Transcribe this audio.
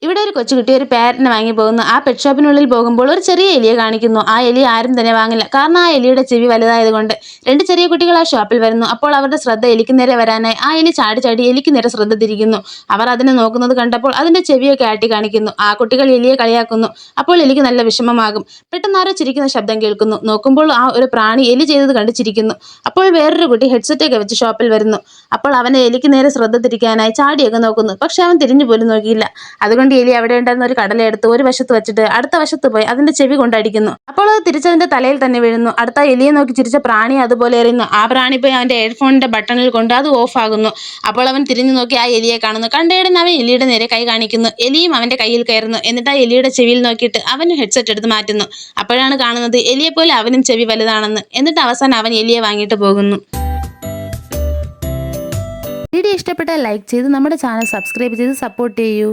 ഇവിടെ ഒരു കൊച്ചുകുട്ടി ഒരു പാരറ്റിനെ വാങ്ങി പോകുന്നു. ആ പെറ്റ് ഷോപ്പിനുള്ളിൽ പോകുമ്പോൾ ഒരു ചെറിയ എലിയെ കാണിക്കുന്നു. ആ എലി ആരും തന്നെ വാങ്ങില്ല, കാരണം ആ എലിയുടെ ചെവി വലുതായതുകൊണ്ട്. രണ്ട് ചെറിയ കുട്ടികൾ ആ ഷോപ്പിൽ വരുന്നു. അപ്പോൾ അവരുടെ ശ്രദ്ധ എലിക്ക് നേരെ വരാനായി ആ എലി ചാടി ചാടി എലിക്ക് നേരെ ശ്രദ്ധ തിരിക്കുന്നു. അവർ അതിനെ നോക്കുന്നത് കണ്ടപ്പോൾ അതിന്റെ ചെവിയൊക്കെ ആട്ടി കാണിക്കുന്നു. ആ കുട്ടികൾ എലിയെ കളിയാക്കുന്നു. അപ്പോൾ എലിക്ക് നല്ല വിഷമമാകും. പെട്ടെന്ന് ആരോ ചിരിക്കുന്ന ശബ്ദം കേൾക്കുന്നു. നോക്കുമ്പോൾ ആ ഒരു പ്രാണി എലി ചെയ്തത് കണ്ട് ചിരിക്കുന്നു. അപ്പോൾ വേറൊരു കുട്ടി ഹെഡ്സെറ്റൊക്കെ വെച്ച് ഷോപ്പിൽ വരുന്നു. അപ്പോൾ അവനെ എലിക്ക് നേരെ ശ്രദ്ധ തിരിക്കാനായി ചാടിയൊക്കെ നോക്കുന്നു. പക്ഷെ അവൻ തിരിഞ്ഞു പോലും നോക്കിയില്ല. അതുകൊണ്ട് എലി അവിടെ ഉണ്ടായിരുന്ന ഒരു കടലെടുത്ത് ഒരു വശത്ത് വെച്ചിട്ട് അടുത്ത വശത്ത് പോയി അതിന്റെ ചെവി കൊണ്ടടിക്കുന്നു. അപ്പോൾ അത് തിരിച്ചതിന്റെ തലയിൽ തന്നെ വീഴുന്നു. അടുത്ത എലിയെ നോക്കി ചിരിച്ച പ്രാണി അതുപോലെ എറിയുന്നു. ആ പ്രാണി പോയി അവന്റെ ഹെഡ്ഫോണിന്റെ ബട്ടണിൽ കൊണ്ട് അത് ഓഫ് ആകുന്നു. അപ്പോൾ അവൻ തിരിഞ്ഞു നോക്കി ആ എലിയെ കാണുന്നു. കണ്ടയുടൻ അവൻ എലിയുടെ നേരെ കൈ കാണിക്കുന്നു. എലിയും അവന്റെ കയ്യിൽ കയറുന്നു. എന്നിട്ട് ആ എലിയുടെ ചെവിയിൽ നോക്കിയിട്ട് അവൻ ഹെഡ്സെറ്റ് എടുത്ത് മാറ്റുന്നു. അപ്പോഴാണ് കാണുന്നത് എലിയെ പോലെ അവനും ചെവി വലുതാണെന്ന്. എന്നിട്ട് അവസാനം അവൻ എലിയെ വാങ്ങിയിട്ട് പോകുന്നു. വീഡിയോ ഇഷ്ടപ്പെട്ടാൽ ലൈക്ക് ചെയ്ത് നമ്മുടെ ചാനൽ സബ്സ്ക്രൈബ് ചെയ്ത് സപ്പോർട്ട് ചെയ്യൂ.